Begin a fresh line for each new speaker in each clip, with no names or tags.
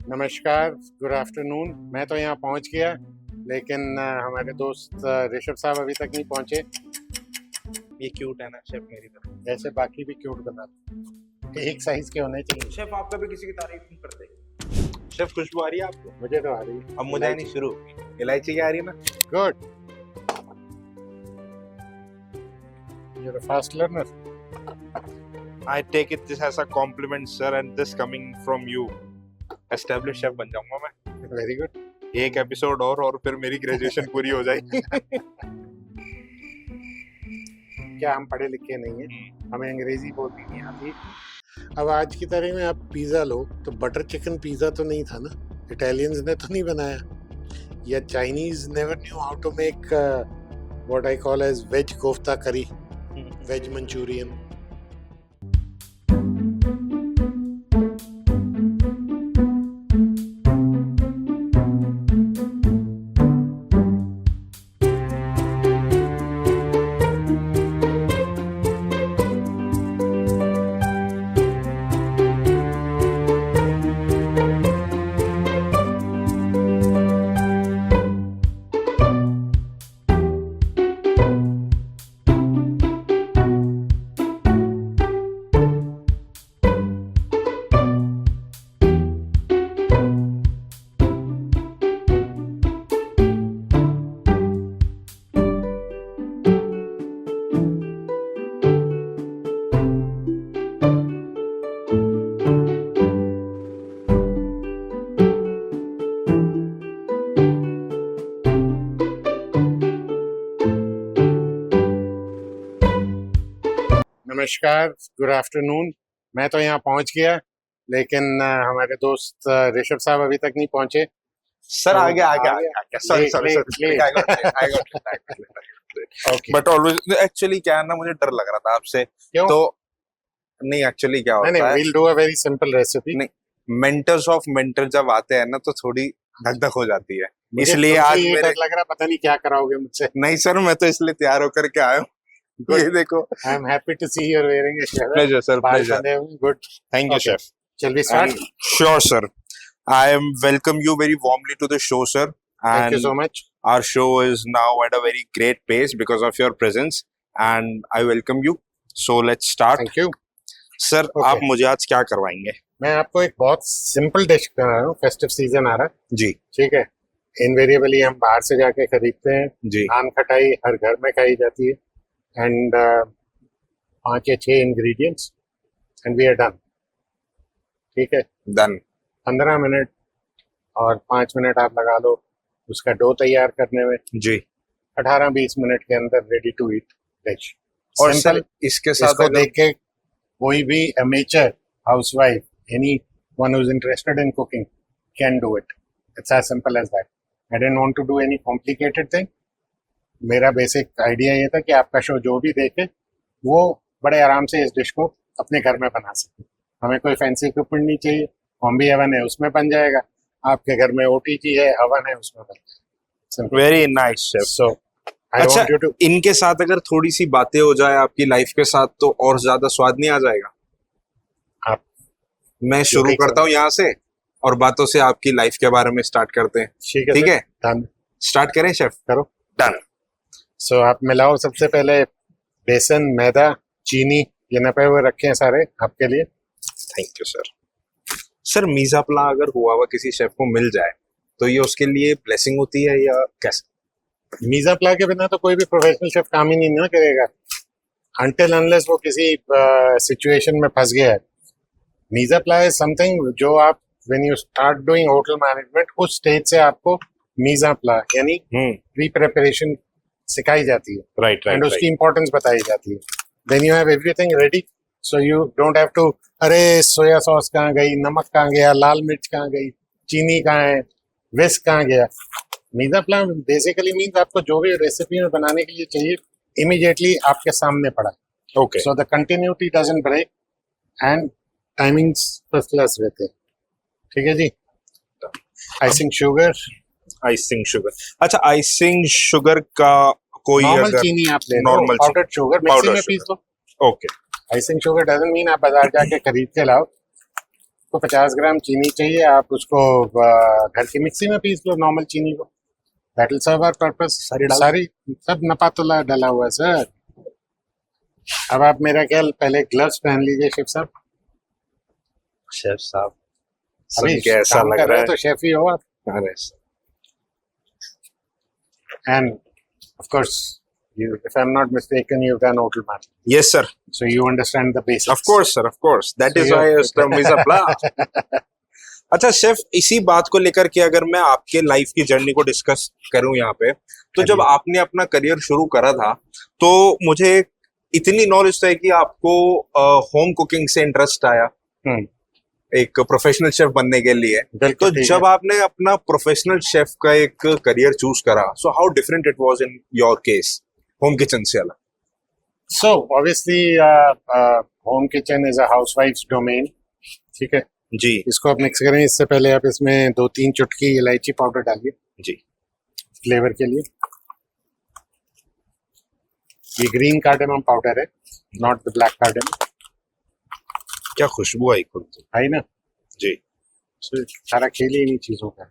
नमस्कार, good afternoon. मैं तो यहाँ पहुँच गया, लेकिन हमारे दोस्त ऋषभ साहब अभी तक नहीं पहुँचे।
ये क्यूट है ना शेफ मेरी तरफ।
ऐसे बाकी भी क्यूट बना दो, एक साइज के होने चाहिए।
शेफ आप कभी किसी की तारीफ नहीं करते। शेफ खुशबू आ रही है आपको?
मुझे तो आ रही है।
अब मुझे नहीं शुरू। इलायची की आ रही है ना?
Good, you're a fast learner.
I take it this as a compliment sir and this coming from you. Established chef बन जाऊंगा मैं।
Very good.
एक एपिसोड और फिर मेरी ग्रेजुएशन पूरी हो जाएगी।
क्या हम पढ़े लिखे नहीं हैं, हमें अंग्रेजी बोलनी नहीं आती। अब आज की तारीख में आप पिज़्ज़ा लो तो बटर चिकन पिज़्ज़ा तो नहीं था ना, इटालियंस ने तो नहीं बनाया, या Chinese never knew how to make what I call as veg kofta curry, veg Manchurian. नमस्कार, गुड आफ्टरनून। मैं तो यहाँ पहुँच गया, लेकिन हमारे दोस्त ऋषभ साहब अभी तक नहीं पहुँचे।
सर आ गया। सॉरी बट ऑलवेज एक्चुअली क्या है ना, मुझे डर लग रहा था आपसे।
क्यों?
तो नहीं एक्चुअली क्या होता है,
we'll do a very simple recipe.
नहीं, मेंटर्स ऑफ मेंटर जब आते हैं ना तो थोड़ी धक धक हो जाती है,
मुझे
इसलिए
तुमसे
आज
ये
मेरे
डर लग रहा, पता नहीं क्या कराओगे मुझसे।
नहीं सर, मैं तो इसलिए तैयार होकर के आया हूँ।
Good.
ये देखो,
I am happy to see you are wearing a shirt.
pleasure sir,
बाल
pleasure.
बंधे हुए, good.
Thank you
Okay.
chef.
Shall we start?
And sure sir, I am welcome you very warmly to the show sir.
Thank you
And
so much.
our show is now at a very great pace because of your presence and I welcome you. So let's start.
Thank you.
Sir,
Okay.
आप मुझे आज क्या करवाएंगे?
मैं आपको एक बहुत simple dish करा रहा हूँ। फेस्टिव सीजन आ रहा है
जी
ठीक है। इनवेरिएबली हम बाहर से जाके खरीदते हैं।
जी
नान खटाई हर घर में खाई जाती है, एंड 5 या 6 ingredients and we are done. ठीक है,
डन।
15 मिनट और 5 मिनट आप लगा लो उसका डो तैयार करने में।
जी
18-20 मिनट के अंदर रेडी टू ईट डिश।
और
सिंपल।
सर इसके साथ
इसको
अगर
देख के कोई भी amateur housewife, anyone who's interested in cooking can do it. It's as simple as that. I didn't want to do any complicated thing. मेरा बेसिक आइडिया ये था कि आपका शो जो भी देखे वो बड़े आराम से इस डिश को अपने घर में बना सके। हमें कोई फैंसी इक्विपमेंट नहीं चाहिए। कॉम्बी हवन है उसमें बन जाएगा, आपके घर में ओटीजी है, हवन है उसमें बन जाएगा।
Very nice chef.
So I
अच्छा,
want you to
इनके साथ अगर थोड़ी सी बातें हो जाए आपकी लाइफ के साथ तो और ज्यादा स्वाद नहीं आ जाएगा?
आप
मैं शुरू
देख
करता हूँ यहाँ से और बातों से आपकी लाइफ के बारे में स्टार्ट करते हैं। ठीक है,
डन
स्टार्ट करें शेफ?
करो।
डन।
सो आप मिलाओ सबसे पहले बेसन, मैदा, चीनी, ये नपे हुए रखे हैं सारे आपके लिए।
Thank you sir. सर मीज़ा प्ला अगर हुआ हुआ किसी शेफ को मिल जाए तो ये उसके लिए ब्लेसिंग होती है या कैसे?
मीज़ा प्ला के बिना तो कोई भी प्रोफेशनल शेफ काम ही नहीं ना करेगा, अनटिल अनलेस वो किसी सिचुएशन में फंस गया है। मीज़ा प्ला इज समथिंग जो आप when you start doing hotel management, उस स्टेज से आपको मीज़ा प्ला यानी प्री प्रिपरेशन सिखाई जाती है,
राइट
एंड उसकी इंपॉर्टेंस बताई जाती है। Then you have everything ready, so you don't have to अरे सोया सॉस कहाँ गई, नमक कहाँ गया, लाल मिर्च कहाँ गई, चीनी कहाँ है, विस्क कहाँ गया। मीज़ा प्ला बेसिकली मीन्स आपको जो भी रेसिपी में बनाने के लिए चाहिए इमीडिएटली आपके सामने पड़ा।
Okay,
so the continuity doesn't break and timings first class रहते हैं। ठीक है जी। Icing sugar,
icing sugar. अच्छा, आइसिंग शुगर का कोई
नॉर्मल
अगर
चीनी आप ले लो,
नॉर्मल
पाउडर्ड शुगर मिक्सी में पीस लो।
Okay,
icing sugar doesn't mean आप बाजार जाके खरीद के लाओ। आपको 50 ग्राम चीनी चाहिए, आप उसको घर की मिक्सी में पीस लो नॉर्मल चीनी को, that will serve our purpose. सारी सब नपातुला डाला हुआ है सर। अब आप मेरा ख्याल पहले ग्लव्स पहन लीजिए शेफ साहब।
शेफ साहब
अभी
सुन के ऐसा
काम
लग
कर
रहा
रहे हो
है।
तो शेफ ही हो आप।
अरे
and of course if I'm not mistaken, you've done hotel management,
yes sir,
so you understand the basics.
Of course sir, of course, that
So
is why
you're-
it's the mise en place. अच्छा chef, इसी बात को लेकर के अगर मैं आपके life की जर्नी को डिस्कस करूं यहाँ पे, तो
हाँ
जब
जी।
आपने अपना करियर शुरू करा था तो मुझे इतनी नॉलेज है कि आपको होम कुकिंग से इंटरेस्ट आया
हम्म,
एक प्रोफेशनल शेफ बनने के लिए।
बिल्कुल
तो
ठीक
जब
है।
आपने अपना प्रोफेशनल शेफ का एक करियर चूज करा, so how different it was in your case home kitchen से अलग?
So obviously, home kitchen is a housewife's domain. ठीक है,
जी
इसको आप मिक्स करें। इससे पहले आप इसमें 2-3 चुटकी इलायची पाउडर डालिए
जी।
फ्लेवर के लिए। ये ग्रीन कार्डेमम पाउडर है, नॉट द ब्लैक कार्डेमम।
क्या खुशबू आई खुद से।
है ना?
जी
So, सारा खेल ही इन्हीं चीजों का है।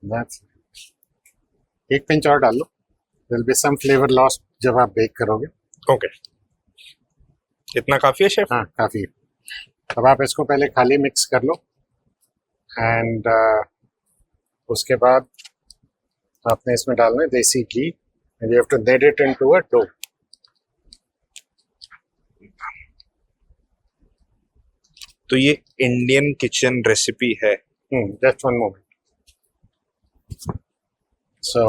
That's it. एक पिंच और डाल लो, there will be some flavor loss जब आप बेक करोगे।
ओके, इतना काफी है शेफ?
हाँ, काफी है। अब आप इसको पहले खाली मिक्स कर लो एंड उसके बाद आपने इसमें डालना है देसी घी and you have to knead it into a dough.
तो ये इंडियन किचन रेसिपी है।
Just one moment. So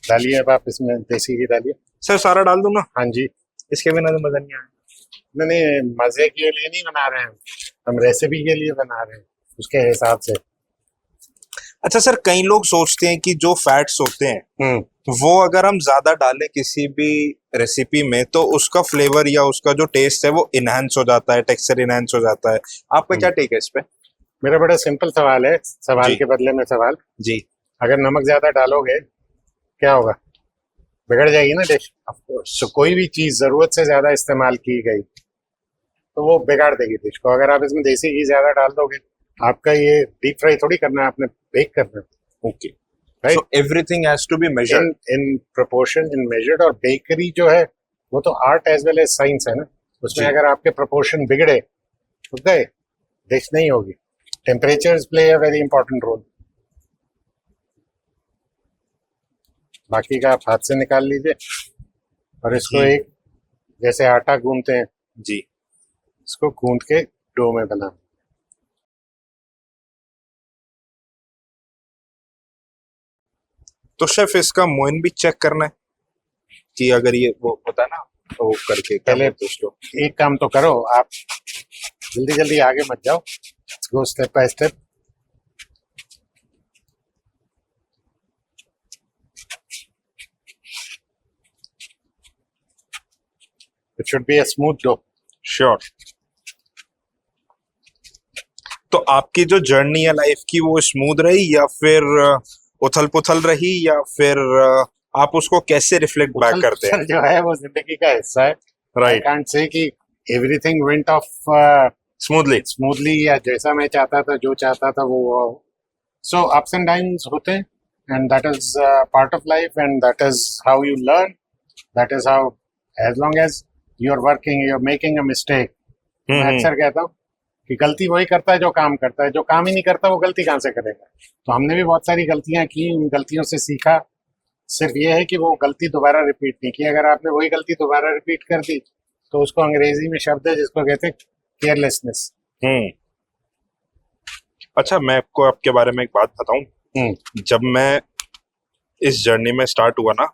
डालिए, अब आप इसमें देसी घी डालिए।
सर सारा डाल दूं ना?
हाँ जी।
इसके बिना तो मजा नहीं आएगा।
नहीं नहीं, मजे के लिए नहीं बना रहे हैं हम, रेसिपी के लिए बना रहे हैं उसके हिसाब से।
अच्छा सर, कई लोग सोचते हैं कि जो फैट्स होते हैं वो अगर हम ज्यादा डालें किसी भी रेसिपी में तो उसका फ्लेवर या उसका जो टेस्ट है वो इनहेंस हो जाता है, टेक्सचर इनहेंस हो जाता है। आपका क्या टेक है इस पे?
मेरा बड़ा सिंपल सवाल है, सवाल
जी।
के बदले में सवाल।
जी
अगर नमक ज्यादा डालोगे क्या होगा? बिगड़ जाएगी ना डिश। तो कोई भी चीज जरूरत से ज्यादा इस्तेमाल की गई तो वो बिगाड़ देगी डिश को। अगर आप इसमें देसी घी ज्यादा डाल दोगे, आपका ये डीप फ्राई थोड़ी करना है, आपने बेक करना है।
Okay,
right,
so everything has to be measured
in proportion, in measured. और बेकरी जो है वो तो art as well as science है ना, उसमें
जी।
अगर आपके प्रोपोर्शन बिगड़े तो गए, डिश नहीं होगी। Temperatures play a very important role. बाकी का आप हाथ से निकाल लीजिए और इसको
जी।
एक, जैसे आटा गूंथते हैं,
जी
इसको गूंथ के डो में बना।
तो शेफ इसका मोइन भी चेक करना है कि अगर ये वो होता है ना, तो वो करके क्या
पहले
बोलते हैं उसको?
एक काम तो करो आप, जल्दी जल्दी आगे मत जाओ, go step by step. It should be a smooth dough.
Sure. तो आपकी जो जर्नी है लाइफ की वो स्मूथ रही या फिर उथल पुथल रही, या फिर आप उसको कैसे रिफ्लेक्ट बैक करते हैं?
जो है वो जिंदगी का हिस्सा है। आई
राइट,
कांट से कि everything went of
smoothly.
Smoothly या जैसा मैं चाहता था, जो चाहता था वो। सो अप्स एंड डाउन्स होते हैं and that is part of life and that is how you learn. That is how, as long as you are working, you are making a mistake. मैं अक्सर कहता हूँ कि गलती वही करता है जो काम करता है, जो काम ही नहीं करता वो गलती कहाँ से करेगा। तो हमने भी बहुत सारी गलतियां की, उन गलतियों से सीखा। सिर्फ ये है कि वो गलती दोबारा रिपीट नहीं की। अगर आपने वही गलती दोबारा रिपीट कर दी तो उसको अंग्रेजी में शब्द है जिसको कहते हैं केयरलेसनेस।
अच्छा, मैं आपको आपके बारे में एक बात बताऊं। जब मैं इस जर्नी में स्टार्ट हुआ ना,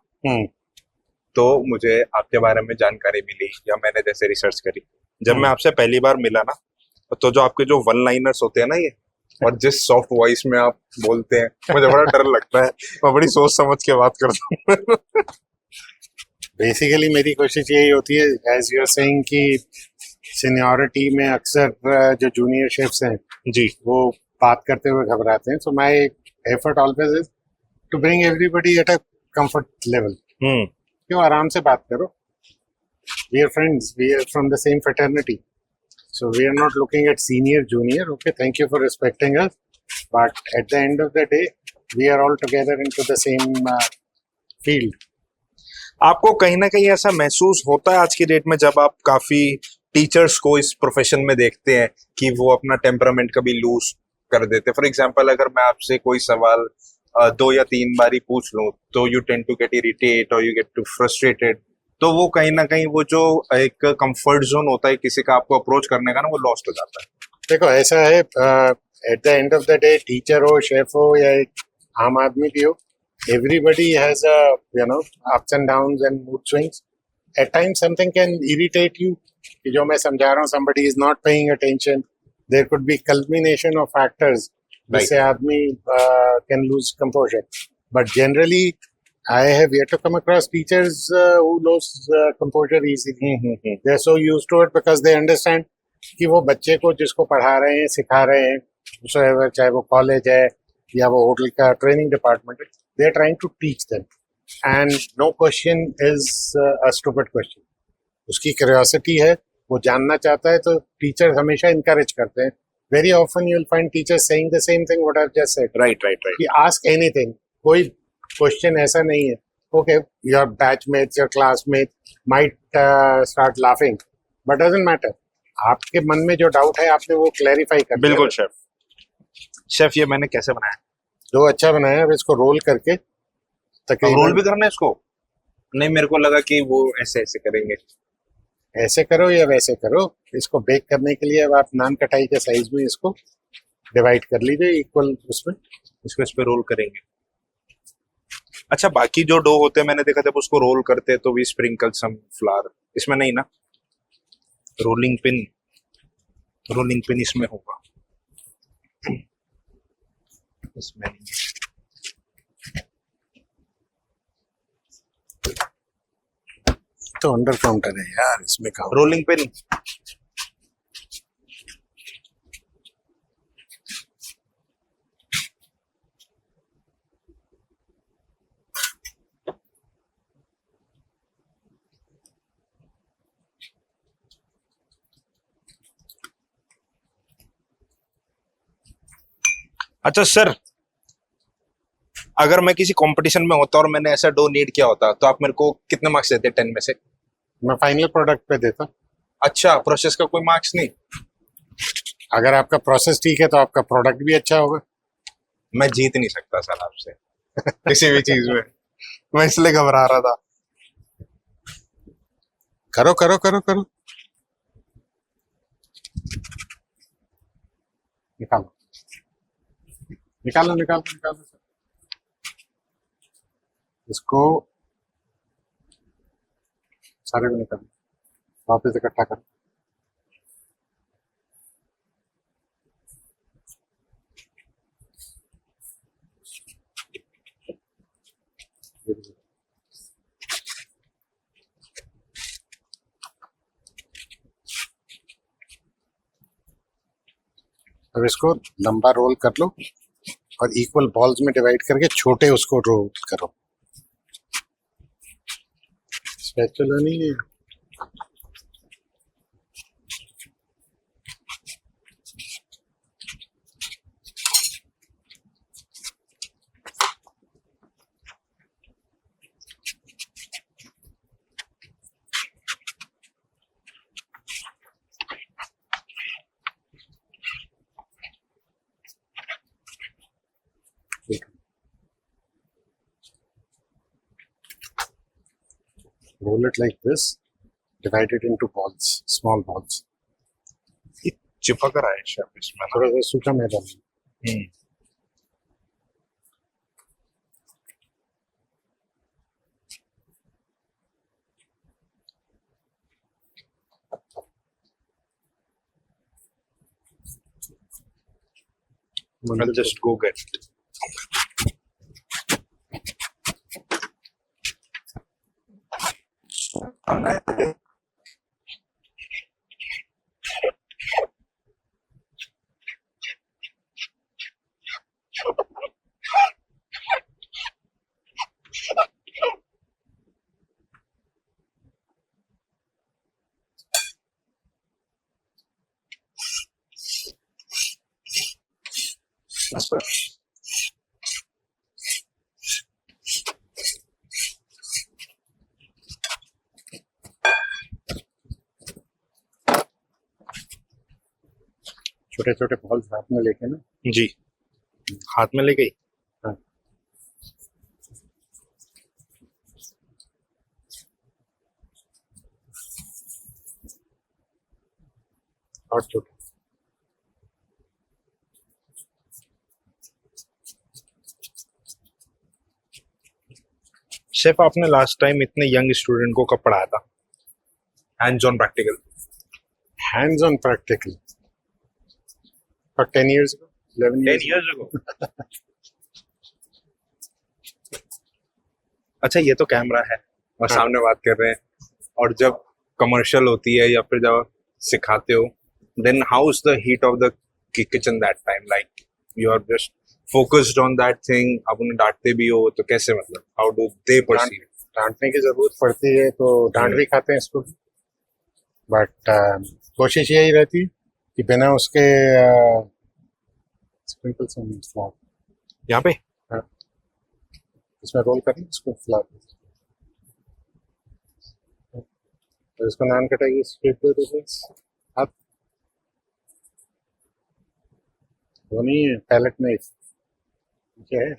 तो मुझे आपके बारे में जानकारी मिली या मैंने जैसे रिसर्च करी, जब मैं आपसे पहली बार मिला ना, तो जो आपके जो वन लाइनर्स होते हैं ना ये, और जिस सॉफ्ट वॉइस में आप बोलते हैं, मुझे बड़ा डर लगता है। मैं बड़ी सोच समझ के बात करता हूँ।
बेसिकली मेरी कोशिश यही होती है, एज यू आर सेइंग, कि सीनियरिटी में अक्सर जो जूनियर शेफ्स हैं
जी
वो बात करते हुए घबराते हैं। So my effort always is to bring everybody at a comfort level. क्यों, आराम से बात करो। We are friends, we are from the same fraternity. So we are not looking at senior, junior. Okay, thank you for respecting us. But at the end of the day, we are all together into the same field.
आपको कहीं ना कहीं ऐसा महसूस होता है आज की डेट में जब आप काफी टीचर्स को इस प्रोफेशन में देखते हैं कि वो अपना टेम्परामेंट कभी लूज कर देते? फॉर एग्जांपल अगर मैं आपसे कोई सवाल 2 या 3 बारी पूछ लूं तो you tend to get irritate और यू गेट टू फ्रस्ट्रेटेड, तो वो कहीं ना कहीं वो जो एक कंफर्ट जोन होता है किसी का आपको अप्रोच करने का ना, वो लॉस्ट हो जाता है।
देखो ऐसा है, at the end of the day teacher हो, शेफ हो या एक आम आदमी भी हो, everybody has a ups and downs and mood swings. At times something can irritate you कि जो मैं समझा रहा हूँ somebody is not paying attention. There could be culmination of factors जिससे आदमी can lose composure. But generally I have yet to come across teachers who lose composure easily. They're so used to it because they understand कि वो बच्चे को जिसको पढ़ा रहे हैं, सिखा रहे हैं, चाहे वो कॉलेज है या वो होटल का ट्रेनिंग डिपार्टमेंट है, they are trying to teach them, and no question is a stupid question. उसकी क्यूरियोसिटी है, वो जानना चाहता है, तो टीचर हमेशा इनकरेज करते हैं. Very often you will find teachers saying the same thing what I just said.
Right right right.
कि आस्क एनीथिंग, कोई क्वेश्चन ऐसा नहीं है. Okay, your batchmates, your classmate might start laughing, but doesn't matter. आपके मन में जो doubt है आपने वो क्लैरिफाई कर दिया.
बिल्कुल शेफ. शेफ ये मैंने कैसे बनाया?
जो अच्छा बनाया, अब इसको रोल करके
रोल भी करना है इसको? नहीं, मेरे को लगा कि वो ऐसे ऐसे करेंगे.
ऐसे करो या वैसे करो. इसको बेक करने के लिए अब आप नान कटाई के साइज में इसको डिवाइड कर लीजिए इक्वल उसमें.
इसको इस पे रोल करेंगे. अच्छा, बाकी जो डो होते हैं मैंने देखा जब उसको रोल करते हैं तो वी स्प्रिंकल सम फ्लावर. इसमें नहीं ना? रोलिंग पिन इसमें होगा, इसमें नहीं.
तो अंडर काउंटर है यार, इसमें कहा
रोलिंग पिन. अच्छा सर, अगर मैं किसी कंपटीशन में होता और मैंने ऐसा डो नीड किया होता तो आप मेरे को कितने मार्क्स देते 10 में से?
मैं फाइनल प्रोडक्ट पे देता.
अच्छा, प्रोसेस का कोई मार्क्स नहीं?
अगर आपका प्रोसेस ठीक है तो आपका प्रोडक्ट भी अच्छा होगा.
मैं जीत नहीं सकता सर आपसे किसी भी चीज में. मैं इसलिए घबरा रहा था.
करो करो करो करो. निकालो निकालो निकालो निकालो. इसको सारे को निकालो, वापस इकट्ठा करो. अब इसको लंबा रोल कर लो और इक्वल बॉल्स में डिवाइड करके छोटे उसको रोल करो. स्पैचुला नहीं है. Roll it like this, divide it into balls, small balls.
चिपक रहा है शेफ इसमें ना.
थोड़ा सा सूखा मैदा.
I'll just go get it.
छोटे छोटे बॉल्स हाथ में लेके ना,
जी, हाथ में ले गई।
हाँ, और छोटे।
शेफ, आपने लास्ट टाइम इतने यंग स्टूडेंट को कब पढ़ाया था, hands on practical?
Hands on practical for 10 years ago, 11
10
years
years ago. अच्छा, ये तो कैमरा है और
हाँ।
सामने बात कर रहे हैं, और जब कमर्शियल होती है या फिर जब सिखाते हो, then how is the heat of the kitchen that time, like you are just focused on that thing, आप उन्हें डांटते भी हो तो कैसे, मतलब हाउ डू दे परसीव?
डांटने की जरूरत पड़ती है तो डांट भी खाते हैं इसको, बट कोशिश यही रहती है कि बिना उसके स्प्रिंकल से फ्लावर,
यहाँ पे
इसमें रोल करें इसको फ्लावर, तो इसको नान कटाइए स्ट्रेट पे आप, वो नहीं है पैलेट में क्या है।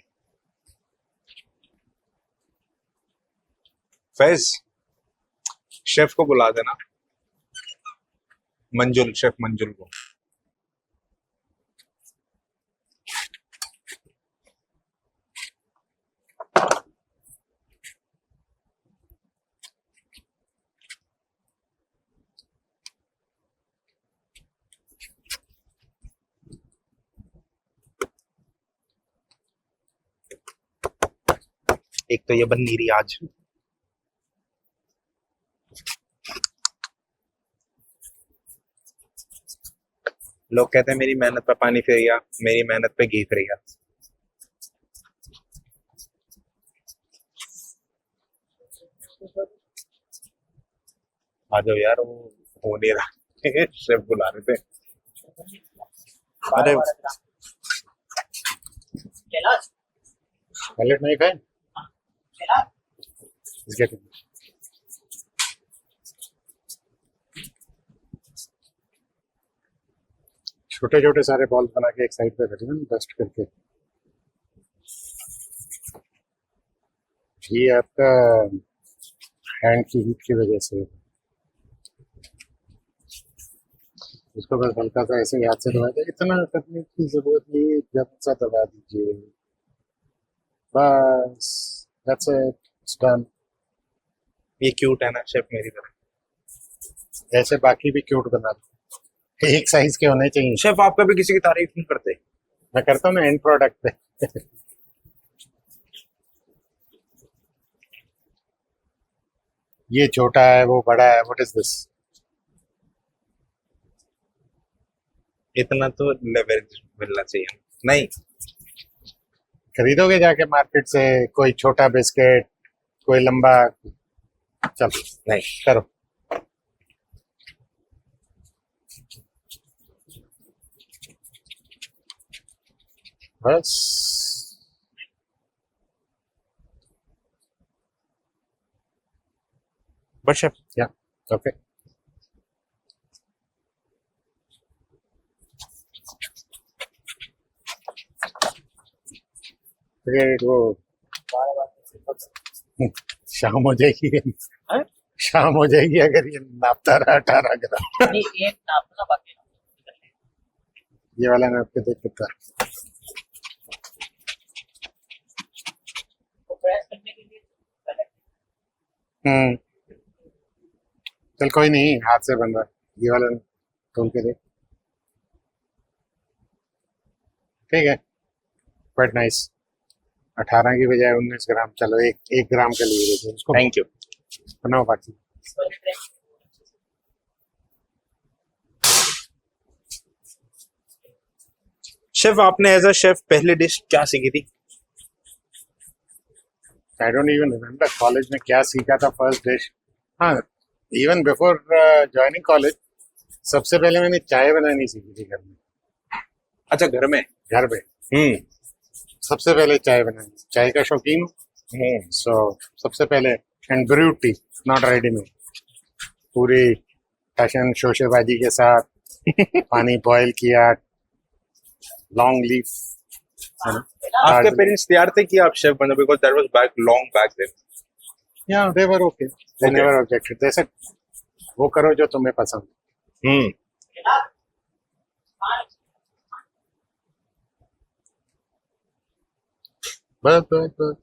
फैज, शेफ को बुला देना, मंजुल, शेफ मंजुल को। एक तो ये बन नहीं रही आज। लोग कहते हैं मेरी मेहनत पे पानी फिर गया, मेरी मेहनत पे घी फिर गया। आ जाओ यार, वो हो नहीं रहा। शेफ बुला रहे थे। अरे
पैलेट नहीं खाए इसके, छोटे छोटे सारे बॉल बना के एक साइड पे रख देना डस्ट करके। ये आपका हैंड की हीट की वजह से, इसको बस हल्का सा ऐसे हाथ से दबा दे, इतना करने की जरूरत नहीं, जब सा दबा दीजिए बस, दैट्स इट, इट्स डन।
ये क्यूट है ना शेफ मेरी तरह?
ऐसे बाकी भी क्यूट बना दो, एक साइज के होने चाहिए।
शेफ, आप कभी किसी की तारीफ नहीं करते?
मैं करता हूँ ना एंड प्रोडक्ट पे। ये छोटा है, वो बड़ा है, व्हाट इज दिस?
इतना तो लेवरेज मिलना चाहिए। नहीं,
खरीदोगे जाके मार्केट से कोई छोटा बिस्किट, कोई लंबा, चलो
नहीं
करो। बस
बट शेफ,
या ओके। फिर वो शाम हो जाएगी,
हाँ?
शाम हो जाएगी अगर ये नापता रहा 18 ग्राम।
नहीं, ये नापना बाकी है।
ये वाला नाप के देख कितना।
तो प्रेस करने के लिए पहले
चल कोई नहीं, हाथ से बन रहा है ये वाला, तोल के देख। ठीक है, क्वाइट नाइस। 18 की बजाय 19 ग्राम, चलो एक ग्राम के लिए देखो उसको,
थैंक यू।
बनाओ बाकी।
इसको प्रेस
शेफ, आपने एज अ शेफ पहली डिश क्या सीखी थी?
I don't even remember college में क्या सीखा था फर्स्ट डिश। हाँ, इवन बिफोर ज्वाइनिंग कॉलेज सबसे पहले मैंने चाय बनानी सीखी थी घर में।
अच्छा, घर में?
घर पे सबसे पहले चाय बनानी, चाय का शौकीन हूँ, सो सबसे पहले and brew tea, not readymade, पूरी फैशन शोशेबाजी के साथ पानी बॉयल किया, लॉन्ग लीफ,
आपके पेरेंट्स तैयार थे कि आप शेफ बनो, because that was back long back then?
या they were okay, they never objected, they said वो करो जो तुम्हें पसंद। बस बस बस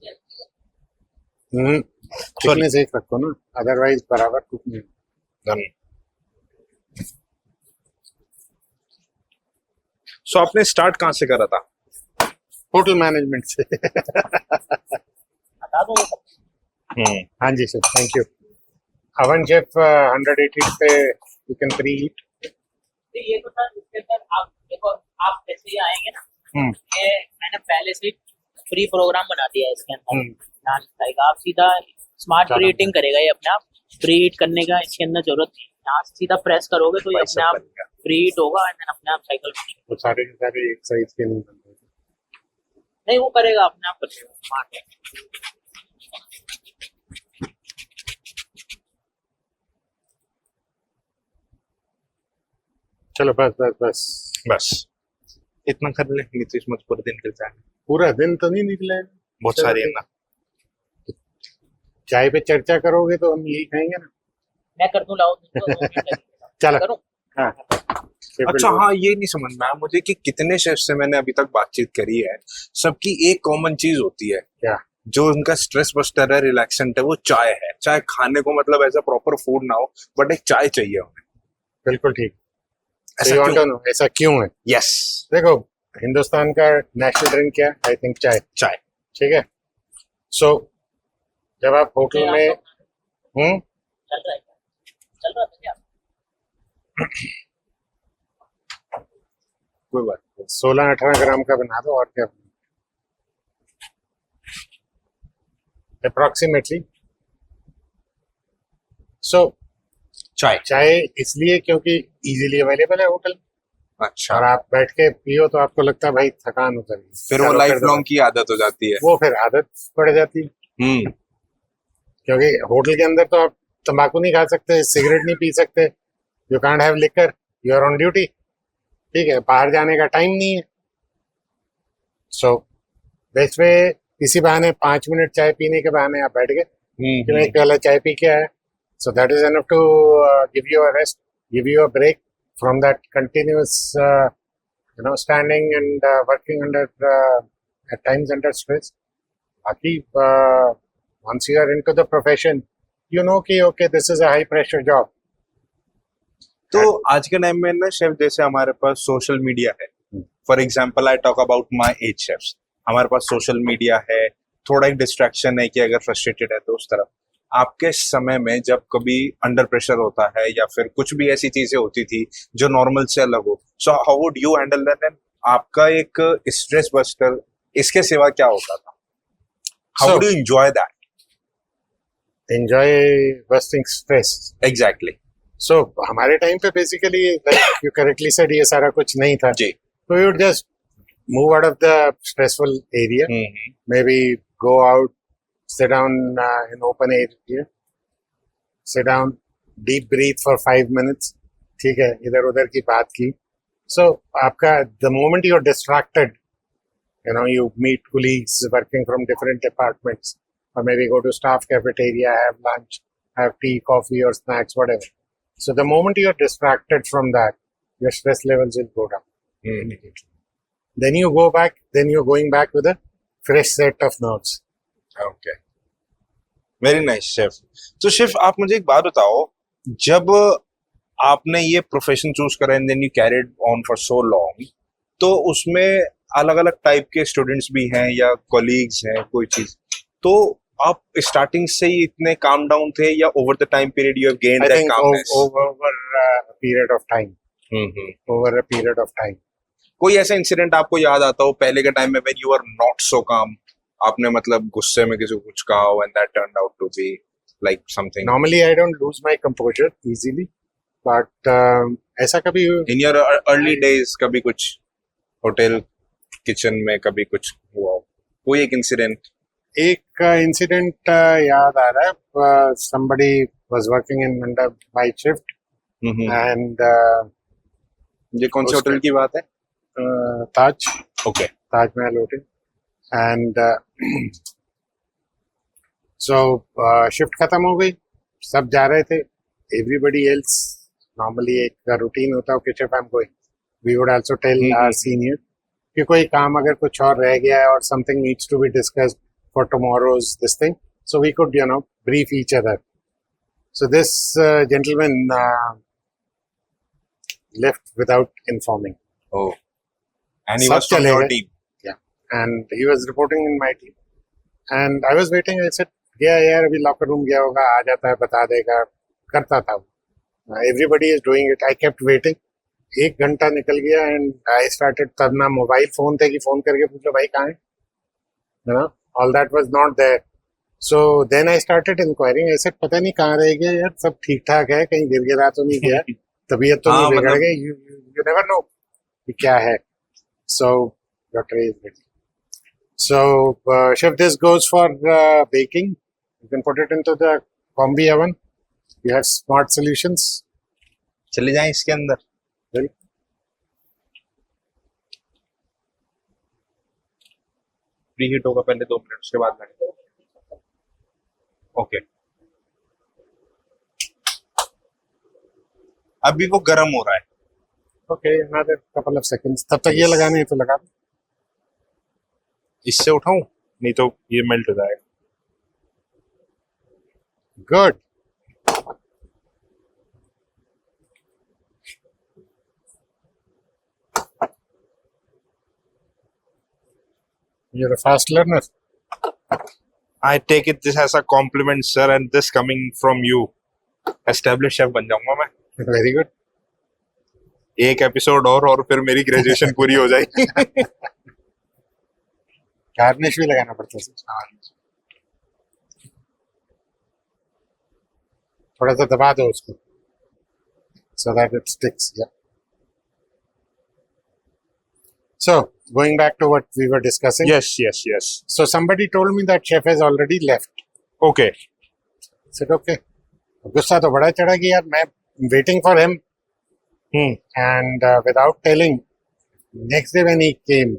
कितने से रखो ना, अदरवाइज बराबर कुक नहीं।
सो आपने स्टार्ट कहाँ से करा था?
होटल मैनेजमेंट से।
बता दो
हाँ जी sir, thank you. Oven chef 180 पे यू कैन प्री हीट।
ये तो सर इसके अंदर आप देखो, आप जैसे ही आएंगे ना, ये मैंने पहले से प्री प्रोग्राम बना दिया है इसके अंदर नान खाएगा। आप सीधा स्मार्ट प्री हीटिंग करेगा ये अपने आप, प्री हीट करने का इसके अंदर जरूरत नहीं, यहाँ सीधा प्रेस करोगे तो ये अपने आप प्री हीट होगा एंड अपने आप साइकिल
वो सारे के सारे एक साइज के नहीं बनते,
नहीं वो करेगा अपने आप करेगा, स्मार्ट है।
चलो बस बस बस
बस इतना कर ले, नीतीश मत पूरे दिन निकल जाए।
पूरा दिन तो नहीं निकला है,
बहुत सारी है ना।
चाय पे चर्चा करोगे तो हम यही खाएंगे ना।
मैं कर दूं, लाओ तुमको
चलो
करो।
हाँ
अच्छा हाँ, ये नहीं समझ में आया मुझे कि कितने शेफ से मैंने अभी तक बातचीत करी है, सबकी एक कॉमन चीज होती है,
क्या?
जो उनका स्ट्रेस बस्टर है, रिलैक्सेंट है, वो चाय है। चाहे खाने को मतलब ऐसा प्रॉपर फूड ना हो, बट एक चाय चाहिए उन्हें।
बिल्कुल ठीक।
ऐसा क्यों?
ऐसा क्यों है?
यस,
देखो हिंदुस्तान का नेशनल ड्रिंक क्या है? आई थिंक चाय।
चाय,
ठीक है। सो जब आप होटल में
चल रहा है क्या?
कोई बात नहीं, 16-18 ग्राम का बना दो और क्या, अप्रोक्सीमेटली। सो चाय इसलिए क्योंकि इजीली अवेलेबल है होटल,
अच्छा,
और आप बैठ के पियो तो आपको लगता है भाई थकान उतर गई,
फिर वो लाइफ लॉन्ग की आदत हो जाती है,
वो फिर आदत पड़ जाती है। क्योंकि होटल के अंदर तो आप तंबाकू नहीं खा सकते, सिगरेट नहीं पी सकते, you can't have liquor, you are on duty, ठीक है, बाहर जाने का टाइम नहीं है। सो बेस्ट वे, इसी बहाने 5 मिनट चाय पीने के बहाने आप बैठ गए कि मैं एक प्याला चाय पी के आया, so that is enough to give you a rest, give you a break from that continuous standing and working under at times under stress. Baki once you are into the profession, you know कि okay this is a high pressure job.
तो आज के time में ना chef, जैसे हमारे पास social media है, for example I talk about my age chefs, हमारे पास सोशल मीडिया है, थोड़ा एक डिस्ट्रैक्शन है कि अगर फ्रस्ट्रेटेड है तो उस तरफ। आपके समय में जब कभी अंडर प्रेशर होता है या फिर कुछ भी ऐसी चीजें होती थी जो नॉर्मल से अलग हो, so how would you handle that? आपका एक स्ट्रेस बस्टर इसके सिवा क्या होता था? How would you enjoy that?
Enjoy busting stress,
exactly.
So हमारे टाइम पे basically like you correctly said, ये सारा कुछ नहीं था
जी।
तो you would just move out of the stressful area, maybe go out, sit down in open area, sit down, deep breathe for 5 minutes, ठीक है, इधर उधर की बात की। So आपका the moment you're distracted, you meet colleagues working from different departments, or maybe go to staff cafeteria, have lunch, have tea, coffee or snacks, whatever. So the moment you're distracted from that, your stress levels will go down immediately. Then you go back, then you're going back with a fresh set of nerves.
Okay, very nice chef. तो chef आप मुझे एक बात बताओ, जब आपने ये profession choose करा and then you carried on for so long, तो उसमें अलग अलग टाइप के स्टूडेंट्स भी हैं या कॉलीग्स हैं कोई चीज, तो आप स्टार्टिंग से ही इतने काम डाउन थे या over the time period you have gained that calmness?
over a period of time. Over a period of time.
कोई ऐसा इंसिडेंट आपको याद आता हो पहले के टाइम में when you are not so काम, आपने मतलब गुस्से में किसी को कुछ कहा हो and that turned out to be like something?
Normally I don't lose my composure easily, but ऐसा कभी
in your early days कभी कुछ होटल किचन में कभी कुछ हुआ हो, कोई एक इंसिडेंट?
एक इंसिडेंट याद आ रहा है. Somebody was working in under my shift and
ये कौन से
उसका-
होटल की बात है?
Taj
okay.
Taj Mahal hotel. And so shift खत्म हो गई, सब जा रहे थे. एवरीबडी एल्स नॉर्मली एक रूटीन होता है कि if I am going we would also tell our senior कि कोई काम अगर कुछ और रह गया है और something needs to be discussed for tomorrow's this thing, so we could brief each other. So this gentleman left without informing.
Oh. And he
सब
was from
चले
your
गए.
team.
And he was reporting in my team. And I was waiting. I said, गया यार, अभी locker room गया होगा, आ जाता है, बता देगा. करता था. Everybody is doing it. I kept waiting. 1 घंटा निकल गया and I started. तब ना मोबाइल फोन थे कि फोन करके पूछ लो भाई कहाँ है. You know, all that was not there. So then I started inquiring. I said, पता नहीं कहाँ रह गया यार, सब ठीक ठाक है, कहीं गिर गिरा तो नहीं गया, तबीयत तो नहीं बिगड़ गई. You never know कि क्या है. So your tray is ready. So chef, this goes for baking. You can put it into the combi oven. You have smart solutions.
चले जाएं इसके अंदर.
Well,
प्री हीट होगा पहले 2 मिनट, उसके बाद मैंने. ओके. अभी वो गर्म हो रहा है.
okay, another couple of seconds. तब तक ये लगाने हैं तो लगा दो.
इससे उठाऊं? नहीं तो ये मेल्ट हो जाएगा.
Good. You're a fast learner.
I take it this as a compliment, sir, and this coming from you. Established chef बन जाऊंगा मैं.
Very good.
एक एपिसोड और फिर मेरी ग्रेजुएशन पूरी हो जाएगी.
गार्निश भी लगाना पड़ता है. थोड़ा सा दबा दो उसको so that it sticks. Yeah. So going back to what we were discussing.
Yes.
So somebody told me that chef has already left.
Okay.
I said okay. गुस्सा तो बड़ा चढ़ा कि यार मैं waiting for him. And without telling, next day when he came,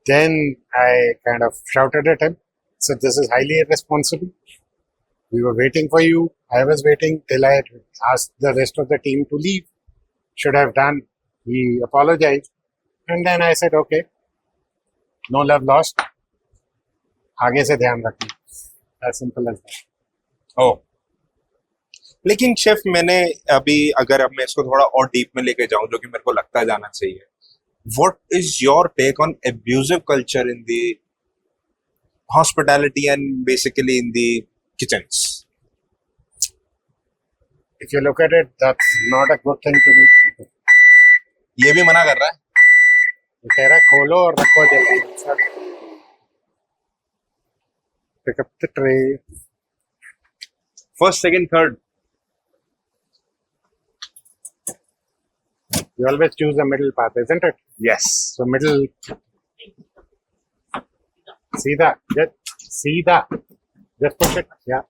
then I kind of shouted at him. Said, this is highly irresponsible. We were waiting for you. I was waiting till I had asked the rest of the team to leave. Should have done. He apologized. And then I said, okay, no love lost. आगे से ध्यान रखना. As simple as that.
Oh. लेकिन chef मैंने अभी अगर अब मैं इसको थोड़ा और डीप में लेके जाऊं, जो कि मेरे को लगता है जाना चाहिए. What is your take on abusive culture in the hospitality and basically in the kitchens?
If you look at it, that's not a good thing to do.
ये भी मना कर रहा है.
वो कह रहा है खोलो और रखो जल्दी. Pick up the tray.
First, second, third.
You always choose the middle path, isn't it?
Yes.
So middle. सीधा. Just सीधा. Just push it. Yeah.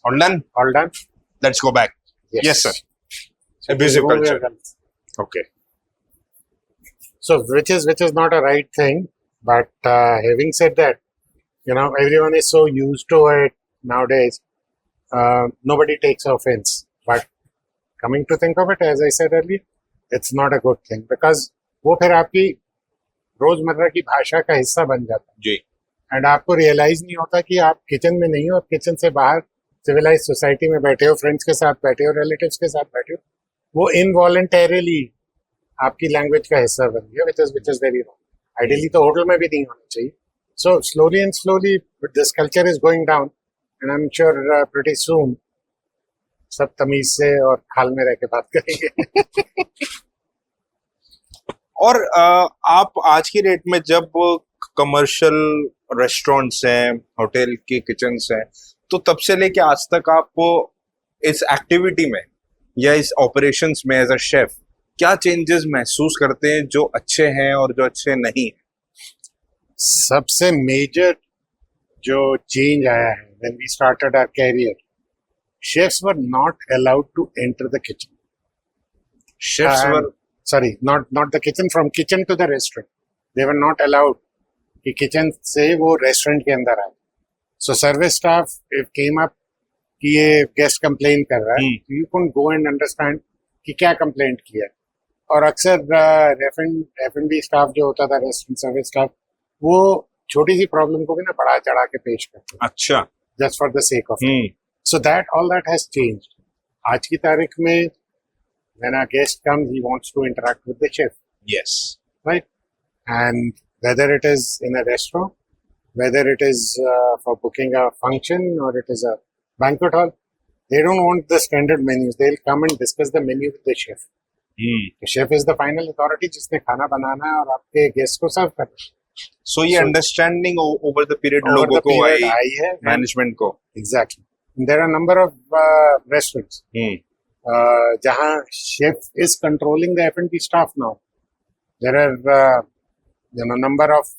All done?
All done.
Let's go back. Yes, sir. Abusive
Remove your
culture.
guns.
Okay.
So which is not a right thing, but having said that, everyone is so used to it nowadays. Nobody takes offense. But coming to think of it, as I said earlier, it's not a good thing because वो फिर आपकी रोजमर्रा की भाषा का हिस्सा बन जाता है.
जी.
एंड आपको रियलाइज नहीं होता कि आप किचन में नहीं हो, आप किचन से बाहर सिविलाइज सोसाइटी में बैठे हो, फ्रेंड्स के साथ बैठे हो, रिलेटिव्स के साथ बैठे हो. वो इनवॉलेंटरली आपकी लैंग्वेज का हिस्सा बन गया, which is very wrong. Ideally तो होटल में भी नहीं होना चाहिए. So slowly and slowly this culture is going down and I am sure pretty सून सब तमीज से और खाल में रह के बात करेंगे.
और आप आज की डेट में जब कमर्शियल रेस्टोरेंट्स हैं, होटल की किचन्स हैं, तो तब से लेके आज तक आप इस एक्टिविटी में या इस ऑपरेशंस में एज अ शेफ क्या चेंजेस महसूस करते हैं जो अच्छे हैं और जो अच्छे नहीं हैं?
सबसे मेजर जो चेंज आया है when we started our career, chefs were not allowed to enter the kitchen.
Chefs
And-
were
Sorry, not the kitchen, from kitchen to the restaurant. They were not allowed कि kitchen से वो restaurant के अंदर आए. So service staff it came up कि ये guest complain कर रहा है. You couldn't go and understand कि क्या complaint किया है. और अक्सर F&B स्टाफ जो होता था, रेस्टोरेंट सर्विस स्टाफ, वो छोटी सी प्रॉब्लम को भी ना बढ़ा चढ़ा के पेश करते हैं
अच्छा
just for the sake of. So that all that has changed. आज की तारीख में when a guest comes, he wants to interact with the chef,
yes
right? And whether it is in a restaurant, whether it is for booking a function or it is a banquet hall, they don't want the standard menus. They'll come and discuss the menu with the chef. The chef is the final authority जिसने खाना बनाना है और आपके guest को सर्व करना है.
सो ये
So-
understanding over the period
Over
लोगों
the
को
period
आई
आई है.
मैनेजमेंट को.
Exactly. There are a number of restaurants जहाँ chef is controlling the F&B staff now. There are number of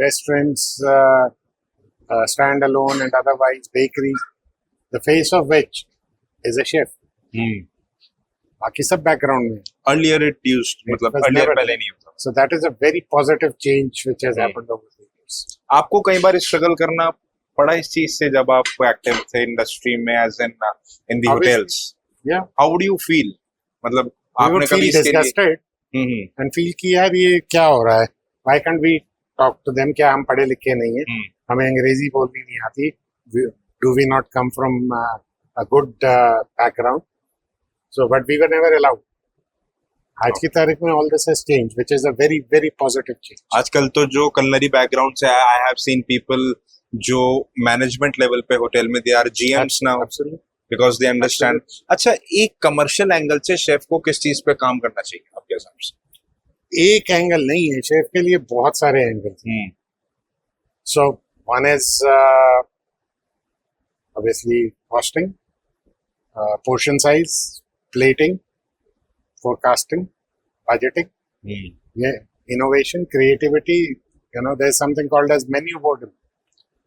restaurants standalone and otherwise bakeries, the face of which is a chef. बाकी सब background में.
Earlier it used मतलब
was
earlier
never
पहले
there.
नहीं होता.
So that is a very positive change which has happened over the years.
आपको कई बार struggle करना पड़ा इस चीज से जब आप एक्टिव थे इंडस्ट्री में as in in the
Obviously.
Hotels.
Yeah.
How would you feel? मतलब
We
आपने
would
कभी
feel
इसके लिए
disgusted and feel कि यार ये क्या हो रहा है. Why can't we talk to them? क्या हम पढ़े लिखे नहीं हैं? हमें अंग्रेजी बोलनी नहीं आती. Do we not come from a good background? So, but we were never allowed. आज की तारीख में all this has changed, which is a very, very positive change.
आजकल तो जो कलनरी बैकग्राउंड से आई हैव सीन पीपल जो management level पे होटल में they are GMs now
Absolutely.
Because they understand. अच्छा, एक कमर्शियल एंगल से शेफ को किस चीज पे काम करना चाहिए आपके हिसाब से?
एक एंगल नहीं है, शेफ के लिए बहुत सारे एंगल हैं. So one is obviously costing, portion size, plating, forecasting, budgeting, yeah, innovation, creativity. There's something called as menu boredom.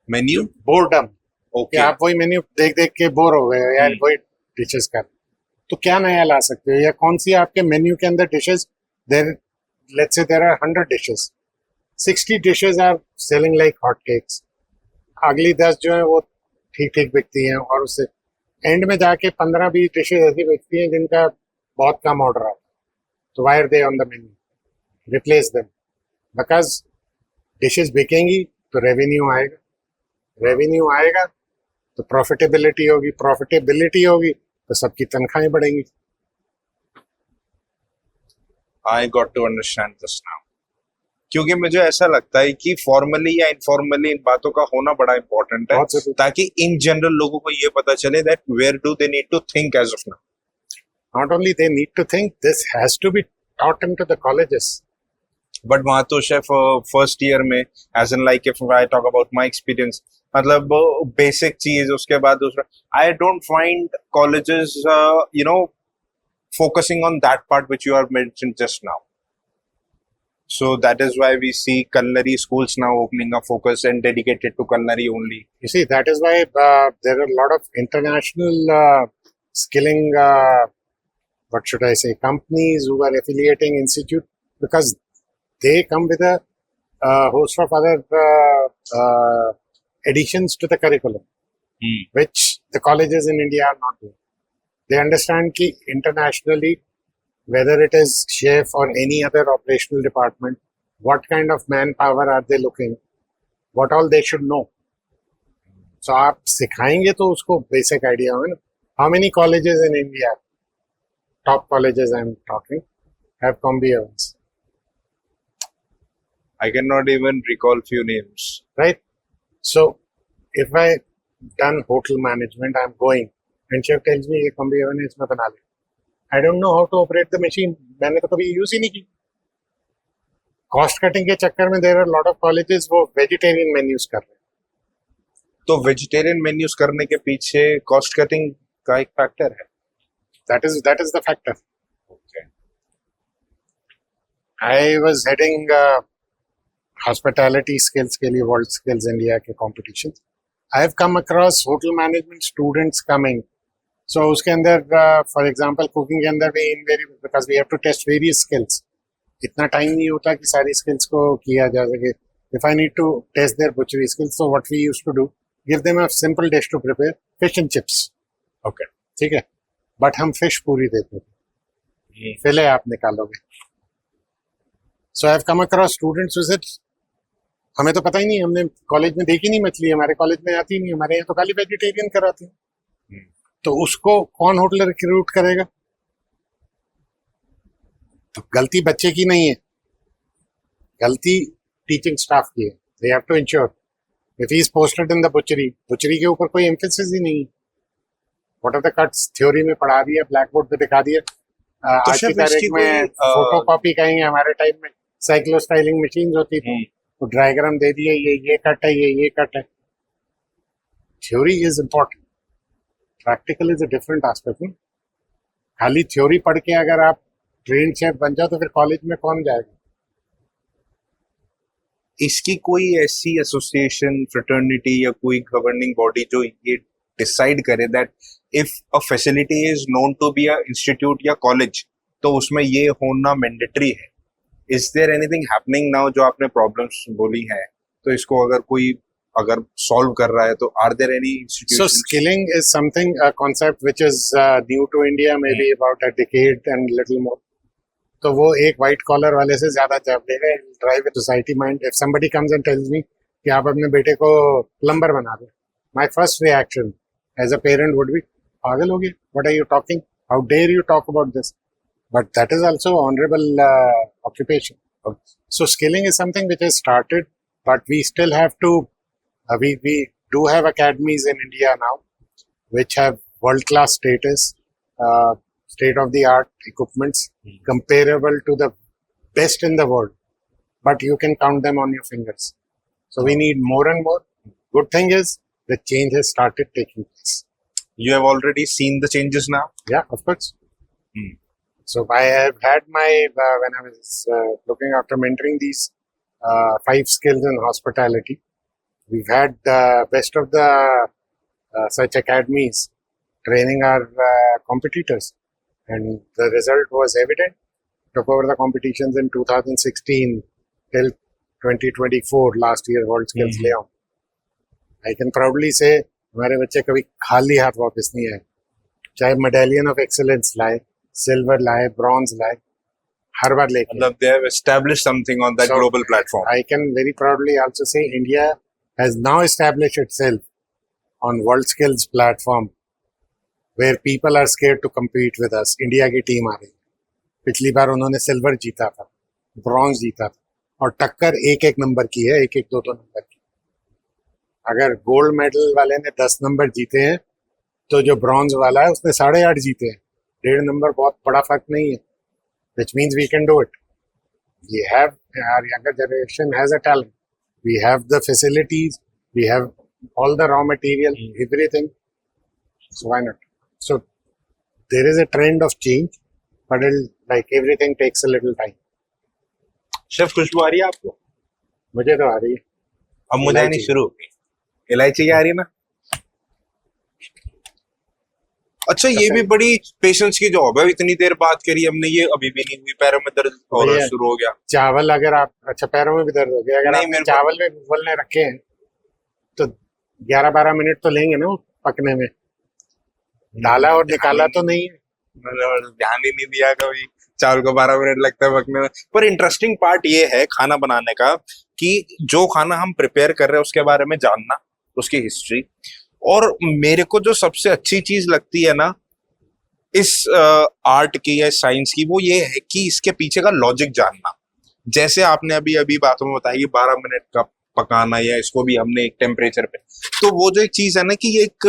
Menu.
Boredom. कि
ओके.
आप वही मेन्यू देख देख के बोर हो गए हो यार, वही डिशेस कर. तो क्या नया ला सकते हो, या कौन सी आपके मेन्यू के अंदर dishes. There let's say there are 100 dishes, 60 dishes are selling like hot cakes. अगली 10 जो है वो ठीक ठीक बिकती हैं, और उससे एंड में जाके 15-20 डिशेस ऐसी बिकती हैं जिनका बहुत कम ऑर्डर आता है. तो why are they on the menu? Replace them. Because dishes बिकेंगी तो रेवेन्यू आएगा, रेवेन्यू आएगा तो प्रॉफिटेबिलिटी होगी, प्रॉफिटेबिलिटी होगी तो सबकी तनख्वाहें बढ़ेंगी.
I got to understand this now. क्योंकि मुझे ऐसा लगता है कि फॉर्मली या इनफॉर्मली इन बातों का होना बड़ा इंपॉर्टेंट है
बहुत जरूरी.
ताकि इन जनरल लोगों को ये पता चले that where do they need to think as of now.
Not only they need to think, this has to be taught into the colleges.
But वहां तो शेफ फर्स्ट ईयर में as in like if I talk about my experience मतलब basic चीज, उसके बाद दूसरा I don't find colleges focusing on that part which you have mentioned just now. So that is why we see culinary schools now opening a focus and dedicated to culinary only.
You see, that is why there are a lot of international skilling, what should I say, companies who are affiliating institute, because they come with a host of other additions to the curriculum, which the colleges in India are not doing. They understand कि internationally, whether it is chef or any other operational department, what kind of manpower are they looking, what all they should know. So आप सिखाएंगे तो उसको basic idea होगा ना. How many colleges in India, top colleges I'm talking, have combi ovens,
I cannot even recall few names.
right? So if I done hotel management, I'm going and chef tells me ये combi oven है, इसमें बना ले. I don't know how to operate the machine. मैंने तो कभी use ही नहीं की. कॉस्ट कटिंग के चक्कर में there are lot of colleges वो वेजिटेरियन मेन्यूज कर रहे हैं.
तो वेजिटेरियन मेन्यूज करने के पीछे कॉस्ट कटिंग का एक फैक्टर है.
That is the factor.
Okay.
I was heading hospitality skills के लिए World Skills India के competition. I have come across hotel management students coming. So उसके अंदर for example cooking के अंदर भी invariable because we have to test various skills. इतना time नहीं होता कि सारी skills को किया जा सके. If I need to test their butchery skills, so what we used to do, give them a simple dish to prepare, fish and chips.
Okay.
ठीक है. But हम fish पूरी देते थे. फिले आप निकालोगे. So I have come across students who said, हमें तो पता ही नहीं, हमने कॉलेज में देखी नहीं मछली, हमारे कॉलेज में आती नहीं, हमारे यहाँ तो खाली वेजिटेरियन कराते हैं. तो उसको कौन होटल रिक्रूट करेगा? तो गलती बच्चे की नहीं है, गलती टीचिंग स्टाफ की है. They have to ensure if he is posted in the butchery के ऊपर कोई एम्फेसिस ही नहीं है. What are the cuts theory में पढ़ा दिया, ब्लैक बोर्ड पे दिखा दिया. आज की तारीख में फोटो कॉपी कहेंगे, हमारे टाइम में साइक्लो स्टाइलिंग मशीन होती थी, तो डायग्राम दे दिए, ये कट है, ये कट है. Theory is important, practical is a different aspect. खाली थ्योरी पढ़ के अगर आप ट्रेन शेफ बन जाओ तो फिर कॉलेज में कौन जाएगा?
इसकी कोई ऐसी एसोसिएशन, फ्रेटर्निटी या कोई गवर्निंग बॉडी जो ये डिसाइड करे that if a facility is known to be a institute या कॉलेज तो उसमें ये होना मैंडेटरी है? Is there anything happening now? जो आपने प्रॉब्लम्स बोली हैं तो इसको अगर कोई सॉल्व कर रहा है तो are there any institutions?
So skilling is something, a concept which is new to India, maybe about a decade and little more. तो वो एक वाइट कॉलर वाले से ज्यादा चलेगा. Drive society mind. If somebody comes and tells me कि आप अपने बेटे को प्लम्बर बना दो, my first reaction as a parent would be, पागल हो गए, what are you talking, how dare you talk about this. But that is also honourable occupation. So skilling is something which has started, but we still have to we do have academies in India now which have world class status, state of the art equipments comparable to the best in the world, but you can count them on your fingers. So we need more and more. Good thing is the change has started taking place.
You have already seen the changes now?
Yeah, of course. So I have had my when I was looking after mentoring these 5 skills in hospitality, we've had best of the such academies training our competitors, and the result was evident. Took over the competitions in 2016 till 2024 last year World Skills ले आऊं. I can proudly say हमारे बच्चे कभी खाली हाथ वापस नहीं आए. चाहे मेडलियन ऑफ एक्सेलेंस लाए, सिल्वर लाए, ब्रॉन्ज लाए, हर बार लेके.
मतलब they have established something on that
So,
global platform.
I can very proudly also say India has now established itself on World Skills platform where people are scared to compete with us. India की team आ रही है. पिछली बार उन्होंने silver जीता था, bronze जीता था, और टक्कर एक एक नंबर की है, एक एक दो नंबर की. अगर गोल्ड मेडल वाले ने 10 नंबर जीते हैं तो जो ब्रॉन्ज वाला है उसने 8.5 जीते हैं. 1.5 नंबर बहुत बड़ा फर्क नहीं है. Which means we can do it. We have, our younger generation has a talent. We have the facilities. We have all the raw material, everything. So why not? So there is a trend of change, but like everything takes a little time.
Chef खुशबू आ रही है आपको?
मुझे तो आ रही है.
अब मुझे आनी शुरू हो गई. इलायची की आ रही है ना? अच्छा, ये भी बड़ी पेशेंस की जॉब है. इतनी देर बात करी हमने, ये अभी भी नहीं हुई, पैरों में दर्द और
भैया,
शुरू हो गया.
चावल अगर आप, अच्छा पैरों में भी दर्द हो गया, अगर
नहीं,
आपने
मेरे को-
चावल में उबलने रखे हैं तो 11-12 मिनट तो लेंगे ना वो पकने में. डाला और निकाला तो नहीं है.
मैंने ध्यान ही नहीं दिया कभी. चावल को 12 मिनट लगता है पकने में. पर इंटरेस्टिंग पार्ट ये है खाना बनाने का कि जो खाना हम प्रिपेयर कर रहे हैं उसके बारे में जानना, उसकी हिस्ट्री. और मेरे को जो सबसे अच्छी चीज लगती है ना इस आर्ट की या साइंस की, वो ये है कि इसके पीछे का लॉजिक जानना. जैसे आपने अभी अभी बातों में बताया कि 12 मिनट का पकाना, या इसको भी हमने एक टेम्परेचर पे, तो वो जो एक चीज है ना कि ये एक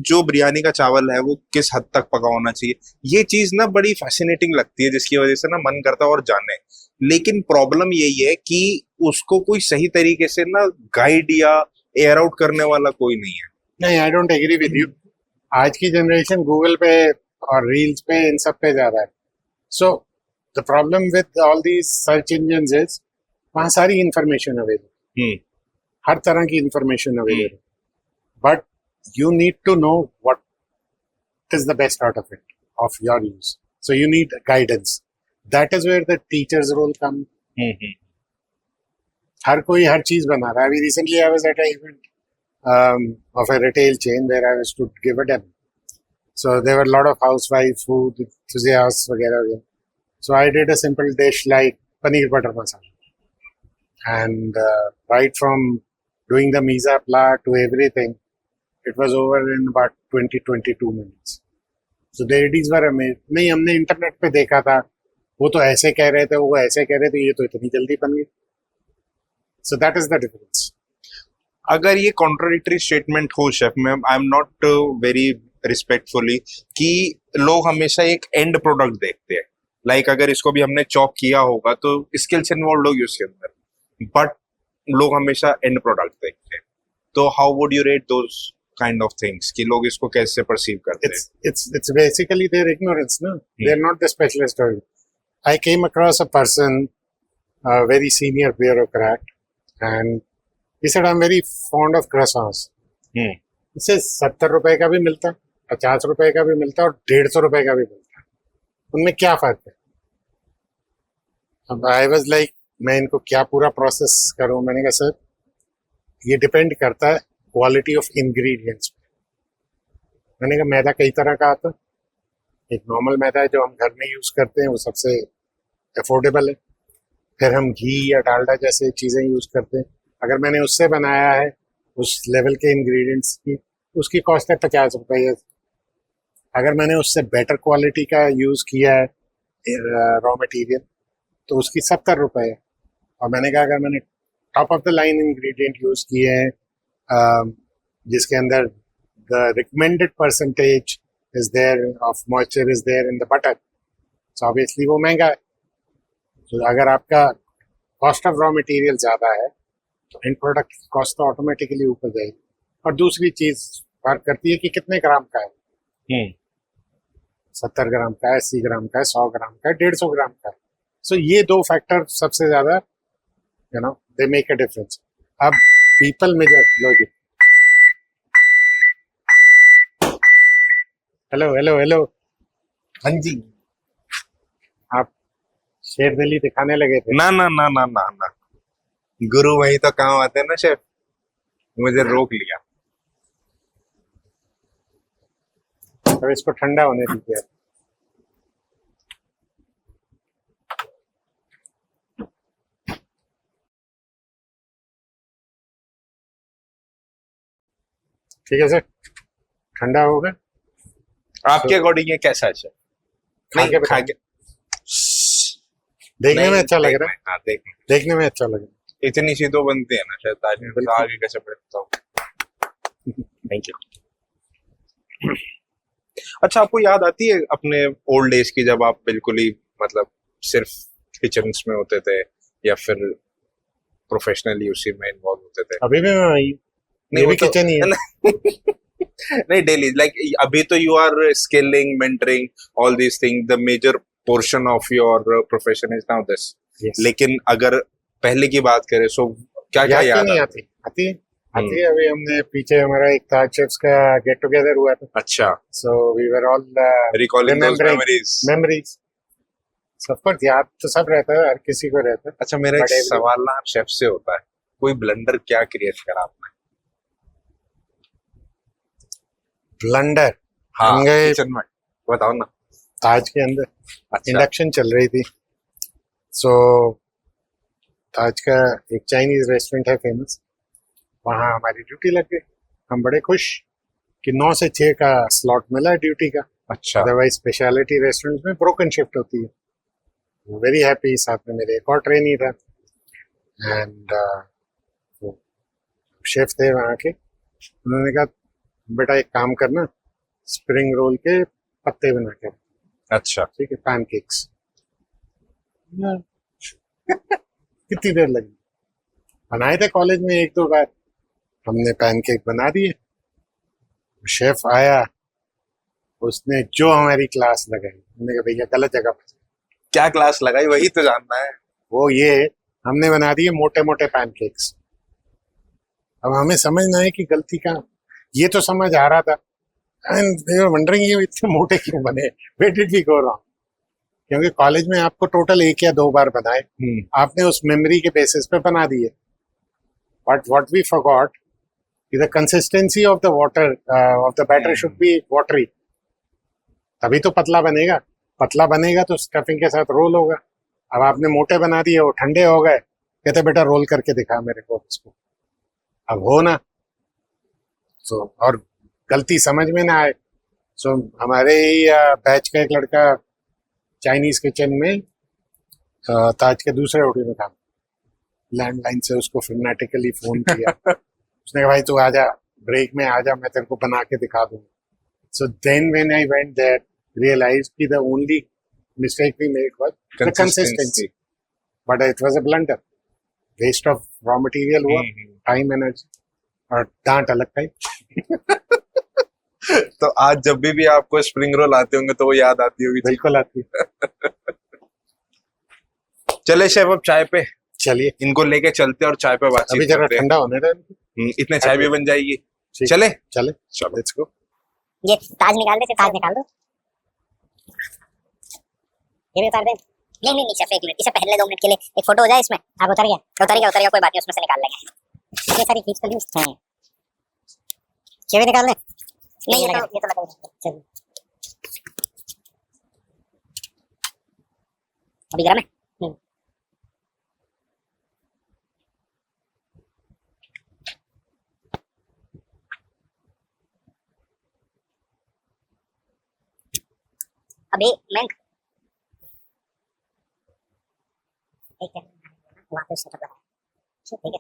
जो बिरयानी का चावल है वो किस हद तक पका होना चाहिए, ये चीज ना बड़ी फैसिनेटिंग लगती है, जिसकी वजह से ना मन करता है और जाने. लेकिन प्रॉब्लम यही है कि उसको कोई सही तरीके से ना गाइड या एयर आउट करने वाला कोई नहीं है.
नहीं, I don't agree with you. आज की जनरेशन गूगल पे और रील्स पे इन सब पे जा रहा है. सो the problem with all these search engines is वहाँ सारी information available,
हम्म
हर तरह की information available, but you need to know what is the best out of it, of your use. So you need guidance. That is where the teacher's role comes.
हम्म
हर कोई हर चीज बना रहा है. अभी recently I was at an event of a retail chain where I was to give a demo. So there were a lot of housewives, food enthusiasts वगैरह वगैरह. So I did a simple dish like paneer butter masala. And right from doing the mise en place to everything, it was over in about 20-22 minutes. So the ladies were amazed. नहीं, हमने internet पे देखा था, वो तो ऐसे कह रहे थे, वो ऐसे कह रहे थे, ये तो इतनी जल्दी बन गई. So that is the difference.
अगर ये कॉन्ट्राडिक्टरी स्टेटमेंट हो शेफ में, I am not very respectfully कि लोग हमेशा एक एंड प्रोडक्ट देखते हैं. लाइक अगर इसको भी हमने चॉप किया होगा तो स्किल्स इन्वॉल्व होगी उसके अंदर, बट लोग हमेशा एंड प्रोडक्ट देखते हैं. तो how would you rate those kind of things कि लोग इसको कैसे परसीव करते हैं?
It's basically their ignorance, no? They're not the specialist of it. I came across a person, a very senior bureaucrat, and he said, I'm very fond of croissants. इसे 70 रुपए का भी मिलता, 50 रुपए का भी मिलता और 150 रुपए का भी मिलता. उनमें क्या फर्क है? अब आई वाज लाइक, मैं इनको क्या पूरा प्रोसेस करूं? मैंने कहा सर, ये डिपेंड करता है क्वालिटी ऑफ इंग्रेडिएंट्स पे. मैंने कहा मैदा कई तरह का आता है. एक नॉर्मल मैदा है जो हम घर में यूज करते हैं, वो सबसे अफोर्डेबल है. फिर हम घी या डालडा जैसे चीजें यूज करते हैं. अगर मैंने उससे बनाया है उस लेवल के इंग्रेडिएंट्स की, उसकी कॉस्ट है 50 रुपये. अगर मैंने उससे बेटर क्वालिटी का यूज किया है रॉ मटेरियल, तो उसकी 70 रुपये है. और मैंने कहा अगर मैंने top of the line ingredient use किए हैं जिसके अंदर the recommended percentage is there of moisture is there in the butter, so obviously वो महंगा है. तो अगर आपका कॉस्ट ऑफ रॉ मटेरियल ज्यादा है तो इन प्रोडक्ट की कॉस्ट तो ऑटोमेटिकली ऊपर जाएगी. और दूसरी चीज फर्क करती है कि कितने ग्राम का है. 70 ग्राम का है, 80 ग्राम का है, 100 ग्राम का है, 150 ग्राम का है. सो ये दो फैक्टर सबसे ज्यादा दे मेक अ डिफरेंस. अब people major logic. Hello hello hello. हाँ जी, आप शेर दिल्ली दिखाने लगे थे.
ना ना ना ना ना ना, गुरु वही तो काम आते हैं ना शेफ, मुझे रोक लिया.
अब इसको ठंडा होने दीजिए. ठीक है सर, ठंडा होगा.
आपके अकॉर्डिंग ये कैसा है शेफ?
खा के
खा के
देखने में
नहीं,
अच्छा लग रहा है.
हाँ,
देखने में अच्छा लग रहा है.
इतनी सी तो बनती है ना शायद, ताकि
बिल्कुल.
आगे कैसे बढ़ता हूँ. Thank you. अच्छा, आपको याद आती है अपने ओल्ड डेज की, जब आप बिल्कुल ही मतलब सिर्फ किचन्स में होते थे या फिर प्रोफेशनली उसी में इन्वॉल्व होते थे?
अभी भी मैं वही,
नहीं,
ये भी
वो तो-
किचन ही है.
नहीं, डेली लाइक अभी तो you are skilling, mentoring, all this thing, the major portion of your profession is now this.
Yes.
लेकिन अगर पहले की बात करें, सो क्या क्या
याद क्यों
याद
नहीं
आता?
आती? आती है. अभी हमने पीछे हमारा एक ताज शेफ्स का गेट टुगेदर हुआ था.
अच्छा,
so we were all
recalling those
remembering
memories.
Memories. सब कुछ याद तो सब रहता है, हर किसी को रहता है.
अच्छा, मेरा एक
But every-
सवाल ना शेफ से होता है, कोई ब्लंडर क्या क्रिएट करा आपने?
ब्लंडर.
हाँ,
हम गए
किचन में, बताओ ना.
ताज के अंदर,
अच्छा,
इंडक्शन चल रही थी. सो ताज का एक चाइनीज रेस्टोरेंट है फेमस, वहाँ हमारी ड्यूटी लग गई. हम बड़े खुश कि 9 से 6 का स्लॉट मिला है ड्यूटी का.
अच्छा,
अदरवाइज स्पेशलिटी रेस्टोरेंट में ब्रोकन शिफ्ट होती है. Very happy. साथ में मेरे एक और ट्रेनी था एंड शेफ थे वहाँ के. उन्होंने कहा बेटा एक काम करना, स्प्रिंग रोल के पत्ते बना के.
अच्छा,
ठीक है, पैनकेक्स. कितनी देर लगी? बनाए थे कॉलेज में 1-2 बार, हमने पैनकेक बना दिए. शेफ आया, उसने जो हमारी क्लास लगाई, हमने कहा भैया गलत जगह पर.
क्या क्लास लगाई वही तो जानना है।
वो ये हमने बना दिए मोटे मोटे पैनकेक्स। अब हमें समझना है कि गलती कहाँ, ये तो समझ आ रहा था एंड वंडरिंग ये इतने मोटे क्यों बने, where did we go wrong. क्योंकि कॉलेज में आपको टोटल 1 या 2 बार बनाए, आपने उस मेमोरी के बेसिस पे बना दिए। बट व्हाट वी फॉरगॉट कि the consistency of the water of the batter should be watery, तभी तो पतला बनेगा। पतला बनेगा तो स्टफिंग के साथ रोल होगा। अब आपने मोटे बना दिए, वो ठंडे हो गए, कहते बेटा रोल करके दिखा मेरे को इसको। अब हो ना, सो और गलती समझ में ना आए। सो हमारे ही बैच का एक लड़का चाइनीज किचन में ताज के दूसरे होटल में काम, लैंडलाइन से उसको फिनेटिकली फोन किया। उसने कहा भाई तू आजा, ब्रेक में आजा, मैं तेरे को बना के दिखा दूंगा। So then when I went there realized कि the only mistake we made was the consistency, but it was a blunder, waste of raw material हुआ, time, energy और डांट अलग का ही।
तो आज जब भी आपको स्प्रिंग रोल आते होंगे तो वो याद आती होगी।
बिल्कुल आती है।
चले शेफ अब चाय पे,
चलिए
इनको लेके चलते हैं और चाय पे बातचीत
अभी जरा
करते हैं।
ठंडा होने दें।
इतने चाय भी बन जाएगी।
ठीक।
चले
चले
चलो।
Let's go.
ये ताज निकाल दे, ताज निकाल दो। ये भी उतार दे। नहीं नहीं नहीं शेफ, एक मिनट, इसे पहले 2 मिनट के लिए एक फोटो हो जाए इसमें। आप उतर गया कोई बात नहीं, उसमें से निकाल लेंगे। ये सारी खींच कर ली उसमें। ये भी निकाल ले। नहीं ये तो लगा। चल अभी गरम है। अभी मैं एक वहाँ पे सेटअप लगा, ठीक है।